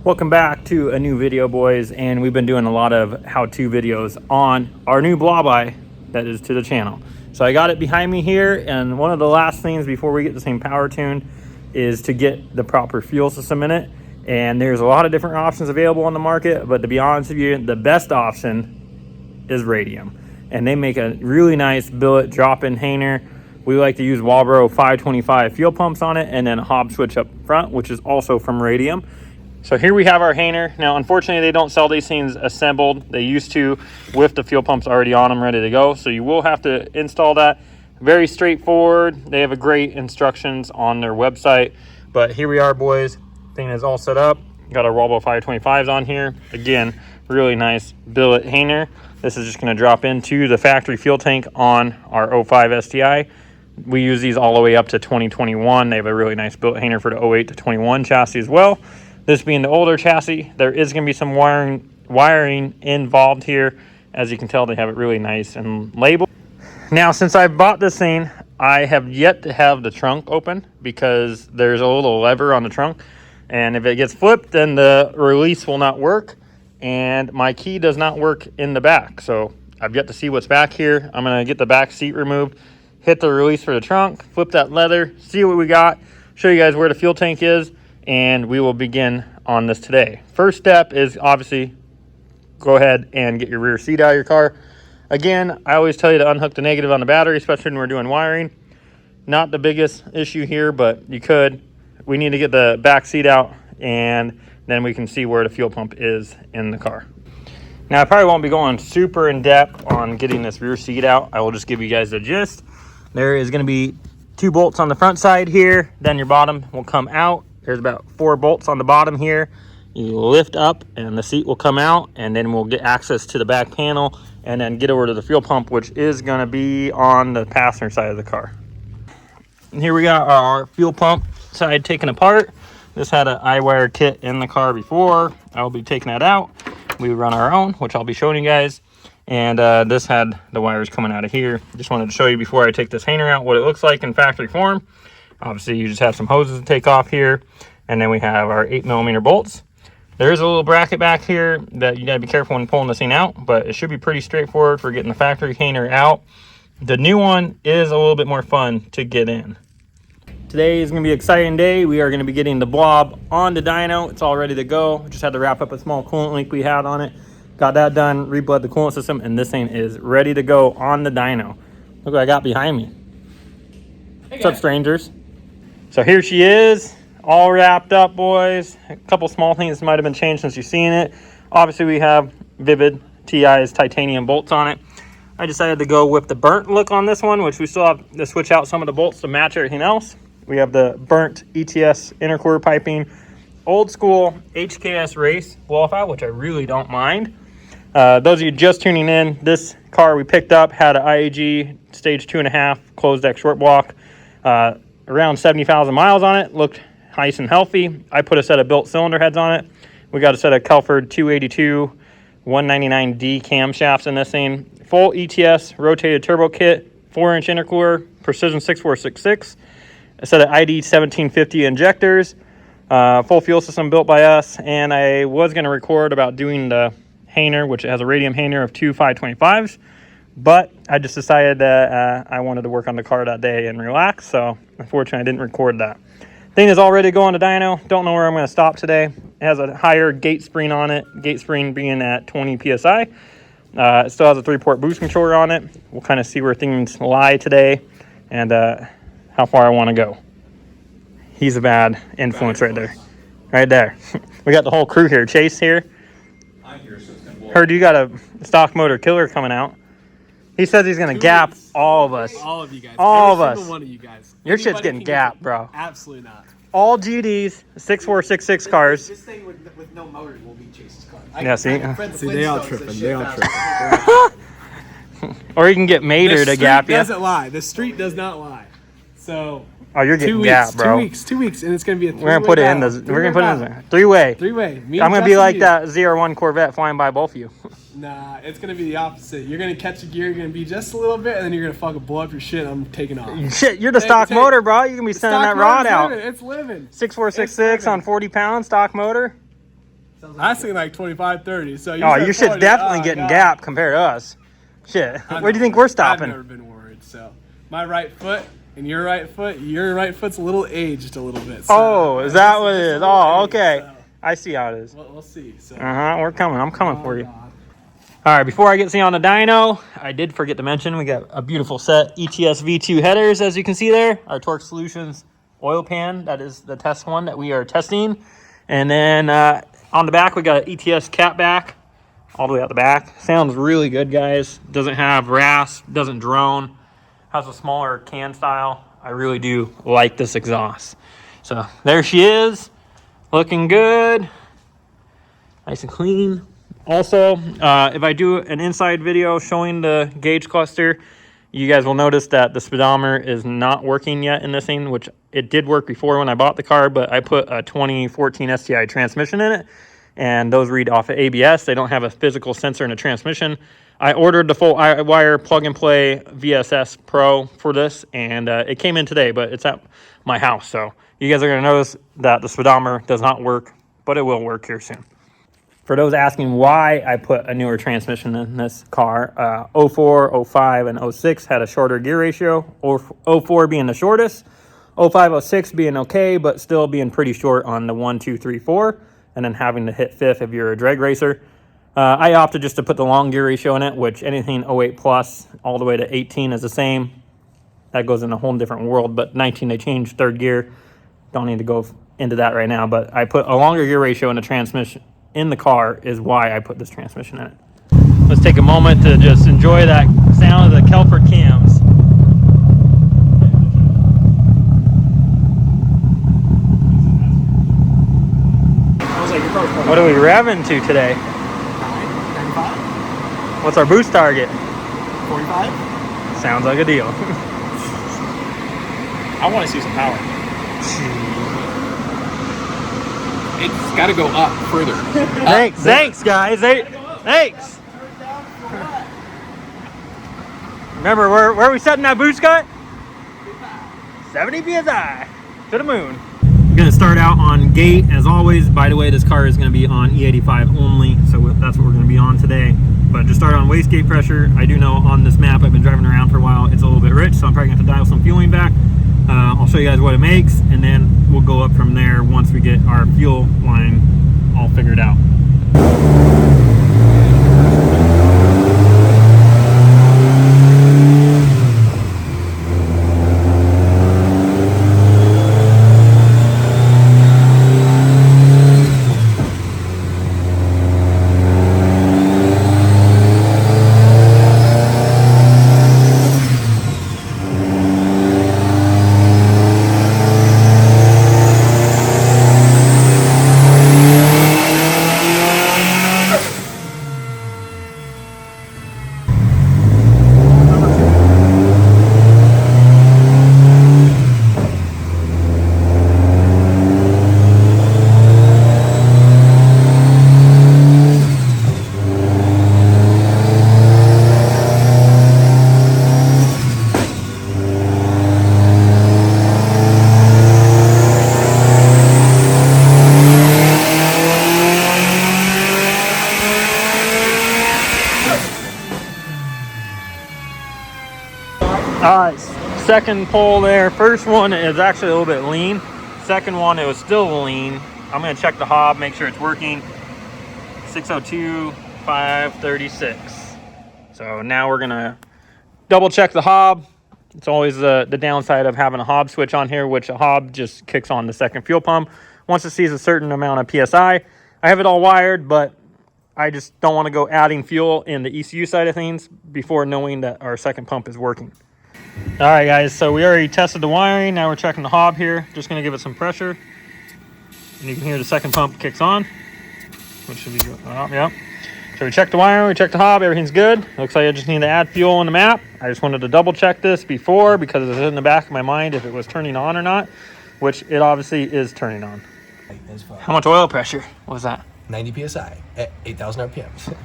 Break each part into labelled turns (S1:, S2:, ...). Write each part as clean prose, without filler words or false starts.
S1: Welcome back to a new video, boys, and we've been doing a lot of how-to videos on our new blob eye that is to the channel. So I got it behind me here, and one of the last things before we get this thing power tuned is to get the proper fuel system in it. And there's a lot of different options available on the market, but to be honest with you, the best option is Radium. And they make a really nice billet drop-in hanger. We like to use Walbro 525 fuel pumps on it, and then a hob switch up front, which is also from Radium. So here we have our hanger. Now, unfortunately, they don't sell these things assembled. They used to with the fuel pumps already on them, ready to go. So you will have to install that. Very straightforward. They have a great instructions on their website. But here we are, boys. Thing is all set up. Got our Walbro 525s on here. Again, really nice billet hanger. This is just going to drop into the factory fuel tank on our 05 STI. We use these all the way up to 2021. They have a really nice billet hanger for the 08 to 21 chassis as well. This being the older chassis, there is going to be some wiring involved here. As you can tell, they have it really nice and labeled. Now, since I bought this thing, I have yet to have the trunk open because there's a little lever on the trunk. And if it gets flipped, then the release will not work. And my key does not work in the back. So I've yet to see what's back here. I'm going to get the back seat removed, hit the release for the trunk, flip that leather, see what we got, show you guys where the fuel tank is. And we will begin on this today. First step is obviously go ahead and get your rear seat out of your car. Again, I always tell you to unhook the negative on the battery, especially when we're doing wiring. Not the biggest issue here, but you could. We need to get the back seat out, and then we can see where the fuel pump is in the car. Now, I probably won't be going super in depth on getting this rear seat out. I will just give you guys the gist. There is going to be 2 bolts on the front side here. Then your bottom will come out. There's about 4 bolts on the bottom here. You lift up and the seat will come out, and then we'll get access to the back panel and then get over to the fuel pump, which is going to be on the passenger side of the car. And here we got our fuel pump side taken apart. This had an I-wire kit in the car before. I'll be taking that out. We run our own, which I'll be showing you guys. And this had the wires coming out of here. Just wanted to show you before I take this hanger out what it looks like in factory form. Obviously, you just have some hoses to take off here. And then we have our 8mm bolts. There is a little bracket back here that you gotta be careful when pulling this thing out, but it should be pretty straightforward for getting the factory hanger out. The new one is a little bit more fun to get in. Today is gonna be an exciting day. We are gonna be getting the blob on the dyno. It's all ready to go. Just had to wrap up a small coolant leak we had on it. Got that done, rebled the coolant system, and this thing is ready to go on the dyno. Look what I got behind me. Hey, what's up, strangers? So here she is, all wrapped up, boys. A couple small things might have been changed since you've seen it. Obviously, we have Vivid TI's titanium bolts on it. I decided to go with the burnt look on this one, which we still have to switch out some of the bolts to match everything else. We have the burnt ETS intercooler piping, old school HKS race blowout, which I really don't mind. Those of you just tuning in, this car we picked up had an IAG stage 2.5 closed deck short block. Around 70,000 miles on it. Looked nice and healthy. I put a set of built cylinder heads on it. We got a set of Kelford 282 199D camshafts in this thing. Full ETS rotated turbo kit, 4-inch intercooler, Precision 6466. A set of ID 1750 injectors. Full fuel system built by us. And I was going to record about doing the hanger, which has a Radium hanger of 2 525s. But I just decided that I wanted to work on the car that day and relax, so unfortunately I didn't record that. Thing is all ready to go on the dyno. Don't know where I'm going to stop today. It has a higher gate spring on it, gate spring being at 20 PSI. It still has a 3-port boost controller on it. We'll kind of see where things lie today and how far I want to go. He's a bad influence right there. Right there. We got the whole crew here. Chase here. I'm here, so it's going to blow. Heard you got a stock motor killer coming out. He says he's going to gap all of us.
S2: All of you guys.
S1: All of us.
S2: One of you guys.
S1: Your shit's getting gapped, bro.
S2: Absolutely not.
S1: All GDs, 6466 cars.
S3: This thing with no motors will be Chase's car.
S1: Yeah, see?
S2: See, they all tripping. They all tripping.
S1: Or you can get Mater to gap you.
S2: The street doesn't lie. The street does not lie. So...
S1: Oh, you're getting gapped, bro.
S2: 2 weeks, and it's going to be a 3-way
S1: We're going to put it in the... We're going to put it in there. 3-way.
S2: 3-way.
S1: I'm going to be like that ZR1 Corvette flying by both of you.
S2: Nah, it's going to be the opposite. You're going to catch a gear, you're going to be just a little bit, and then you're going to fucking blow up your shit, and I'm taking off.
S1: Shit, you're the stock motor, bro. You're going to be sending that rod out.
S2: It's living.
S1: 6466 on 40 pounds, stock motor.
S2: I seen like 25, 30. So you
S1: Oh,
S2: said
S1: your shit's
S2: 40.
S1: definitely
S2: Oh,
S1: getting
S2: God.
S1: gap compared to us. Shit.
S2: I
S1: Where do you
S2: know.
S1: think we're
S2: I've
S1: stopping?
S2: never been worried. So my right foot and your right foot's a little aged a little bit. So
S1: Oh, is that what it
S2: just a
S1: is?
S2: little
S1: Oh,
S2: aged,
S1: okay.
S2: so
S1: I see how it is.
S2: we'll see. So.
S1: We're coming. I'm coming for you.
S2: God.
S1: All right, before I get to see on the dyno, I did forget to mention we got a beautiful set ETS V2 headers, as you can see there. Our Torque Solutions oil pan, that is the test one that we are testing. And then on the back, we got an ETS cap back all the way out the back. Sounds really good, guys. Doesn't have rasp, doesn't drone. Has a smaller can style. I really do like this exhaust. So there she is, looking good, nice and clean. Also, if I do an inside video showing the gauge cluster, you guys will notice that the speedometer is not working yet in this thing, which it did work before when I bought the car, but I put a 2014 STI transmission in it, and those read off of ABS. They don't have a physical sensor in the transmission. I ordered the full wire plug-and-play VSS Pro for this, and it came in today, but it's at my house. So you guys are going to notice that the speedometer does not work, but it will work here soon. For those asking why I put a newer transmission in this car, 04, 05, and 06 had a shorter gear ratio, 04 being the shortest, 05, 06 being okay, but still being pretty short on the 1, 2, 3, 4, and then having to hit 5th if you're a drag racer. I opted just to put the long gear ratio in it, which anything 08 plus all the way to 18 is the same. That goes in a whole different world, but 19 they changed third gear. Don't need to go into that right now, but I put a longer gear ratio in the transmission in the car is why I put this transmission in it. Let's take a moment to just enjoy that sound of the Kelford Cams. What are we revving to today?
S3: 95?
S1: What's our boost target?
S3: 45?
S1: Sounds like a deal.
S4: I want to see some power. It's got to go up further.
S1: Thanks, guys. Thanks. Remember, where are we setting that boost cut? 70 psi to the moon. I'm gonna start out on gate as always. By the way, this car is gonna be on E85 only, so that's what we're gonna be on today. But just start on wastegate pressure. I do know on this map, I've been driving around for a while, it's a little bit rich, so I'm probably gonna have to dial some fueling back. I'll show you guys what it makes, and then we'll go up from there once we get our fuel line all figured out. All right, second pull there. First one is actually a little bit lean. Second one, it was still lean. I'm gonna check the hob, make sure it's working. 602, 536. So now we're gonna double check the hob. It's always the downside of having a hob switch on here, which a hob just kicks on the second fuel pump once it sees a certain amount of PSI. I have it all wired, but I just don't want to go adding fuel in the ECU side of things before knowing that our second pump is working. All right, guys, so we already tested the wiring. Now we're checking the hob here. Just going to give it some pressure. And you can hear the second pump kicks on, which should be good. Yeah. So we checked the wiring, we checked the hob, everything's good. Looks like I just need to add fuel on the map. I just wanted to double check this before because it's in the back of my mind if it was turning on or not, which it obviously is turning on. How much oil pressure was that?
S3: 90 psi at 8,000 RPMs.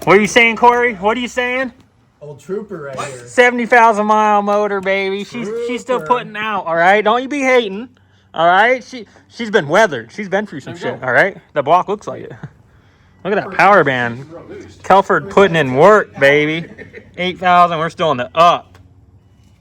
S1: What are you saying, Corey? What are you saying?
S3: Old trooper right here.
S1: 70,000 mile motor, baby. She's still putting out, all right? Don't you be hating. All right, she's been weathered. She's been through some shit. All right, the block looks like it. Look at that power band. Kelford putting in work, baby. 8,000. We're still in the up.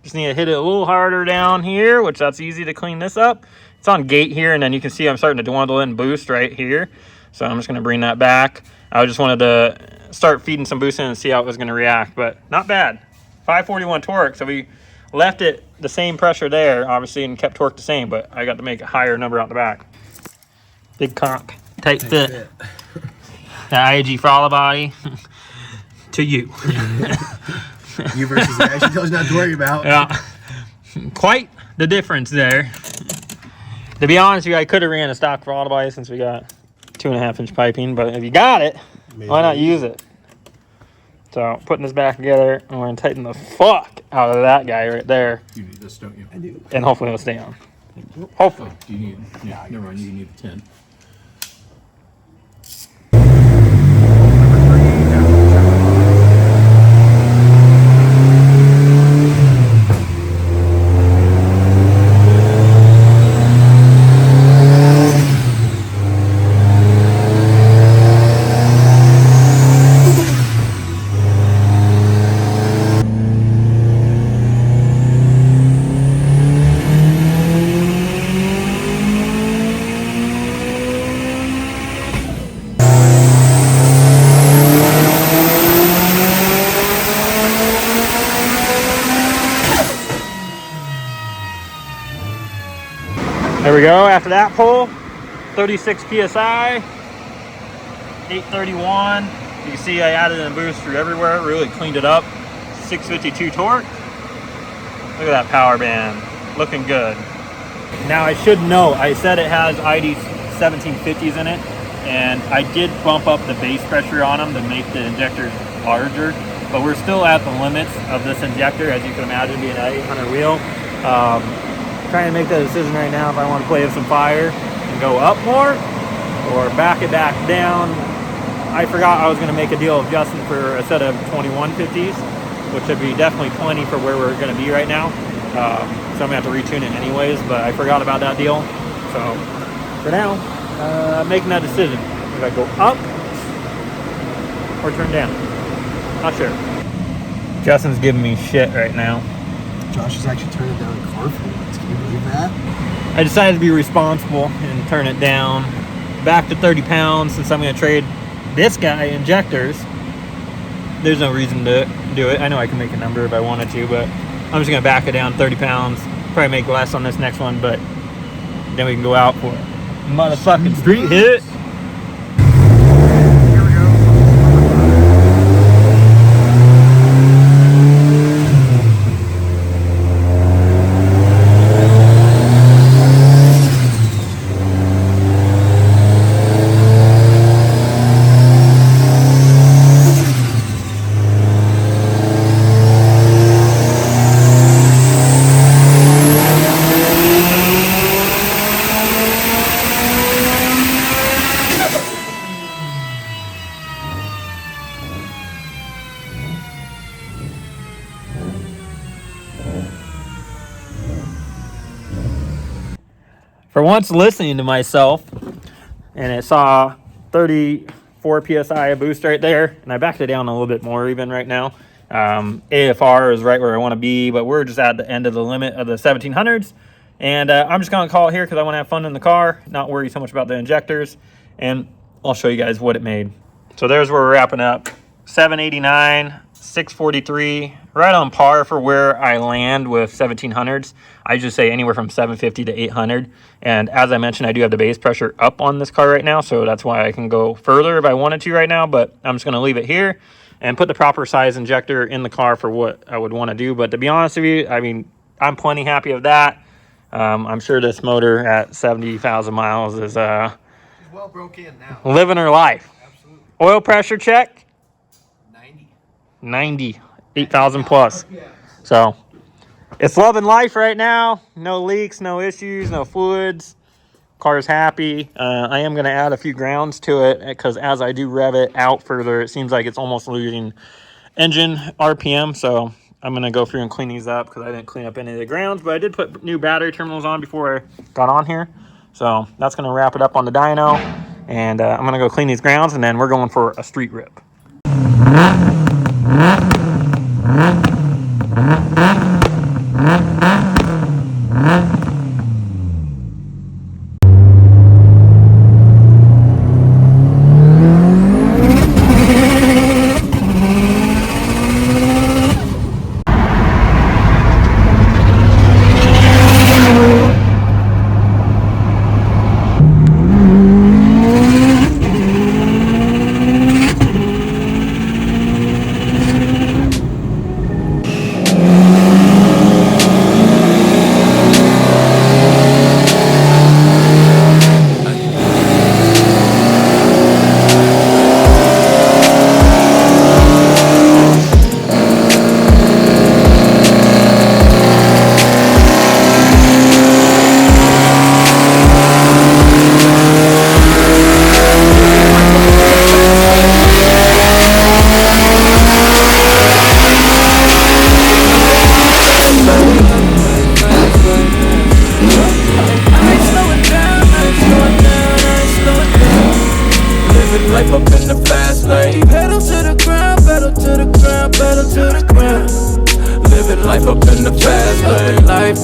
S1: Just need to hit it a little harder down here, which that's easy to clean this up. It's on gate here, and then you can see I'm starting to dwindle in boost right here. So I'm just going to bring that back. I just wanted to start feeding some boost in and see how it was going to react, but not bad. 541 torque, so we left it the same pressure there, obviously, and kept torque the same, but I got to make a higher number out the back. Big conch, tight fit. The IAG follow body to you.
S3: You versus the guy she tells you not to worry about.
S1: Yeah, quite the difference there. To be honest with you, I could have ran a stock throttle body since we got 2.5-inch piping, but if you got it, why not use it? So putting this back together, I'm going to tighten the fuck out of that guy right there.
S4: You need this, don't you?
S3: I do.
S1: And hopefully it'll stay on. Hopefully.
S4: Do you need? Yeah, never mind. You need the 10.
S1: There we go. After that pull, 36 PSI, 831. You can see I added a boost through everywhere. Really cleaned it up. 652 torque. Look at that power band. Looking good. Now I should note, I said it has ID 1750s in it, and I did bump up the base pressure on them to make the injectors larger, but we're still at the limits of this injector, as you can imagine, being an 800 wheel. Trying to make that decision right now if I want to play with some fire and go up more or back it back down. I forgot I was going to make a deal with Justin for a set of 2150s, which would be definitely plenty for where we're going to be right now. So I'm going to have to retune it anyways, but I forgot about that deal. So for now, I'm making that decision. If I go up or turn down. Not sure. Justin's giving me shit right now.
S3: Josh is actually turning down a car for once. Can you believe that?
S1: I decided to be responsible and turn it down back to 30 pounds since I'm going to trade this guy injectors. There's no reason to do it. I know I can make a number if I wanted to, but I'm just going to back it down 30 pounds. Probably make less on this next one, but then we can go out for a motherfucking street hit. For once listening to myself, and it saw 34 PSI of boost right there, and I backed it down a little bit more even right now. AFR is right where I want to be, but we're just at the end of the limit of the 1700s, and I'm just going to call it here because I want to have fun in the car, not worry so much about the injectors, and I'll show you guys what it made. So there's where we're wrapping up. 789, 643, right on par for where I land with 1700s. I just say anywhere from 750 to 800. And as I mentioned, I do have the base pressure up on this car right now, so that's why I can go further if I wanted to right now, but I'm just going to leave it here and put the proper size injector in the car for what I would want to do. But to be honest with you, I mean, I'm plenty happy with that. I'm sure this motor at 70,000 miles is
S3: She's well broke in now.
S1: living her life.
S3: Absolutely.
S1: Oil pressure check.
S3: 90.
S1: 8,000 plus. So it's loving life right now. No leaks, no issues, no fluids. Car's happy. I am going to add a few grounds to it because as I do rev it out further, it seems like it's almost losing engine RPM. So I'm gonna go through and clean these up because I didn't clean up any of the grounds, but I did put new battery terminals on before I got on here. So that's gonna wrap it up on the dyno, and I'm gonna go clean these grounds, and then we're going for a street rip.
S5: Life up in the fast lane. Pedal to the ground, pedal to the ground, pedal to the ground. Living life up in the fast lane. Life